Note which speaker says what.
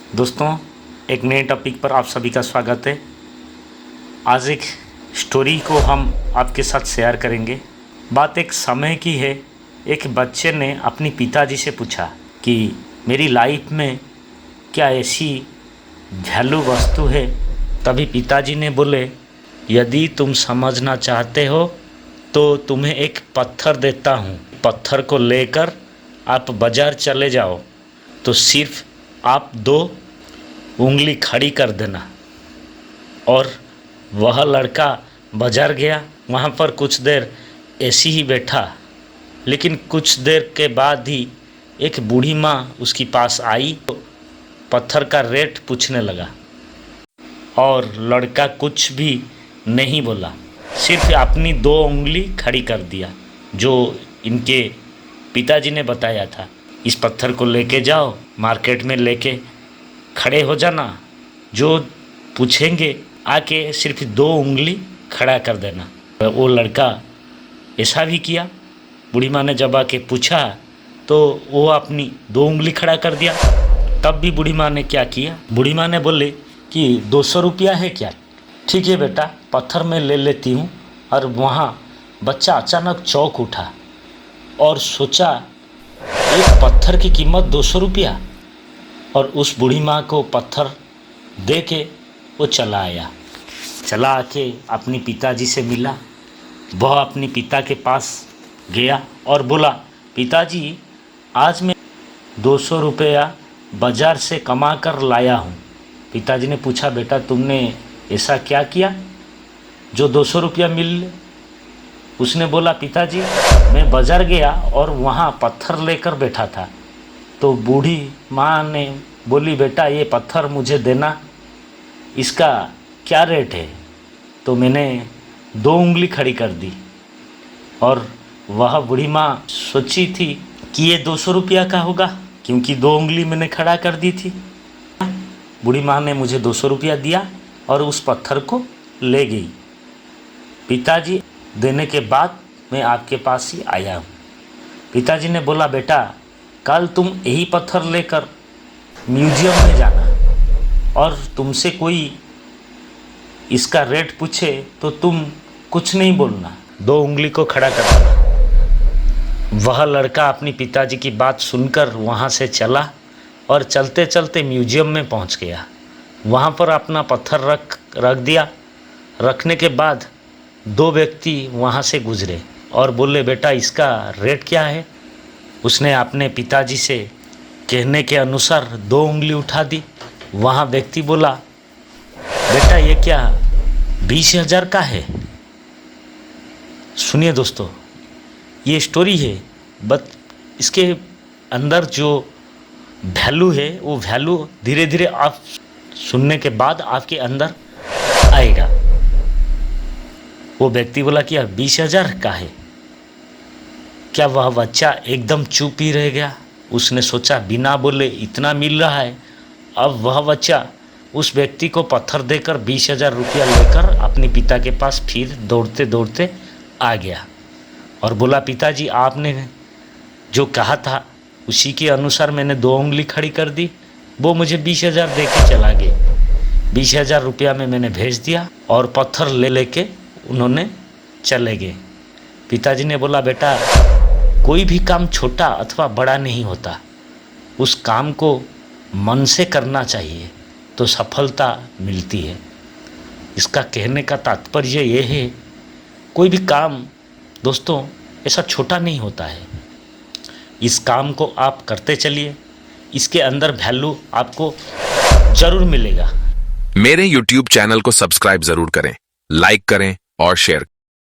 Speaker 1: दोस्तों, एक नए टॉपिक पर आप सभी का स्वागत है। आज एक स्टोरी को हम आपके साथ शेयर करेंगे। बात एक समय की है। एक बच्चे ने अपनी पिताजी से पूछा कि मेरी लाइफ में क्या ऐसी वैल्यू वस्तु है। तभी पिताजी ने बोले, यदि तुम समझना चाहते हो तो तुम्हें एक पत्थर देता हूँ। पत्थर को लेकर आप बाज़ार चले जाओ तो सिर्फ आप 2 उंगली खड़ी कर देना। और वह लड़का बाज़ार गया। वहाँ पर कुछ देर ऐसी ही बैठा, लेकिन कुछ देर के बाद ही एक बूढ़ी माँ उसके पास आई तो पत्थर का रेट पूछने लगा। और लड़का कुछ भी नहीं बोला, सिर्फ अपनी 2 उंगली खड़ी कर दिया जो इनके पिताजी ने बताया था। इस पत्थर को लेके जाओ, मार्केट में लेके खड़े हो जाना, जो पूछेंगे आके सिर्फ 2 उंगली खड़ा कर देना। वो लड़का ऐसा भी किया। बूढ़ी माँ ने जब आके पूछा तो वो अपनी 2 उंगली खड़ा कर दिया। तब भी बूढ़ी माँ ने क्या किया, बूढ़ी माँ ने बोले कि 200 रुपया है क्या? ठीक है बेटा, पत्थर मैं ले लेती हूँ। और वहाँ बच्चा अचानक चौंक उठा और सोचा, एक पत्थर की कीमत 200 रुपया। और उस बूढ़ी माँ को पत्थर दे के वो चला आया। चला आके अपने पिताजी से मिला। वह अपने पिता के पास गया और बोला, पिताजी आज मैं 200 रुपया बाज़ार से कमा कर लाया हूँ। पिताजी ने पूछा, बेटा तुमने ऐसा क्या किया जो 200 रुपया मिल? उसने बोला, पिताजी मैं बाज़ार गया और वहाँ पत्थर लेकर बैठा था तो बूढ़ी माँ ने बोली, बेटा ये पत्थर मुझे देना, इसका क्या रेट है? तो मैंने 2 उंगली खड़ी कर दी। और वह बूढ़ी माँ सोची थी कि ये 200 रुपया का होगा, क्योंकि 2 उंगली मैंने खड़ा कर दी थी। बूढ़ी माँ ने मुझे 200 रुपया दिया और उस पत्थर को ले गई। पिताजी देने के बाद मैं आपके पास ही आया हूँ। पिताजी ने बोला, बेटा कल तुम यही पत्थर लेकर म्यूजियम में जाना और तुमसे कोई इसका रेट पूछे तो तुम कुछ नहीं बोलना, 2 उंगली को खड़ा कर देना। वह लड़का अपनी पिताजी की बात सुनकर वहाँ से चला और चलते चलते म्यूजियम में पहुँच गया। वहाँ पर अपना पत्थर रख दिया। रखने के बाद 2 व्यक्ति वहाँ से गुजरे और बोले, बेटा इसका रेट क्या है? उसने अपने पिताजी से कहने के अनुसार 2 उंगली उठा दी। वहाँ व्यक्ति बोला, बेटा ये क्या 20,000 का है? सुनिए दोस्तों, ये स्टोरी है, बट इसके अंदर जो वैल्यू है वो वैल्यू धीरे धीरे आप सुनने के बाद आपके अंदर आएगा। वो व्यक्ति बोला कि 20,000 का है क्या? वह बच्चा एकदम चुप ही रह गया। उसने सोचा, बिना बोले इतना मिल रहा है। अब वह बच्चा उस व्यक्ति को पत्थर देकर 20,000 रुपया लेकर अपने पिता के पास फिर दौड़ते दौड़ते आ गया और बोला, पिताजी आपने जो कहा था उसी के अनुसार मैंने 2 उंगली खड़ी कर दी। वो मुझे 20,000 दे के चला गया। 20,000 रुपया में मैंने भेज दिया और पत्थर ले लेके उन्होंने चले गए। पिताजी ने बोला, बेटा कोई भी काम छोटा अथवा बड़ा नहीं होता, उस काम को मन से करना चाहिए तो सफलता मिलती है। इसका कहने का तात्पर्य ये है, कोई भी काम दोस्तों ऐसा छोटा नहीं होता है। इस काम को आप करते चलिए, इसके अंदर वैल्यू आपको ज़रूर मिलेगा।
Speaker 2: मेरे YouTube चैनल को सब्सक्राइब जरूर करें, लाइक करें और शेयर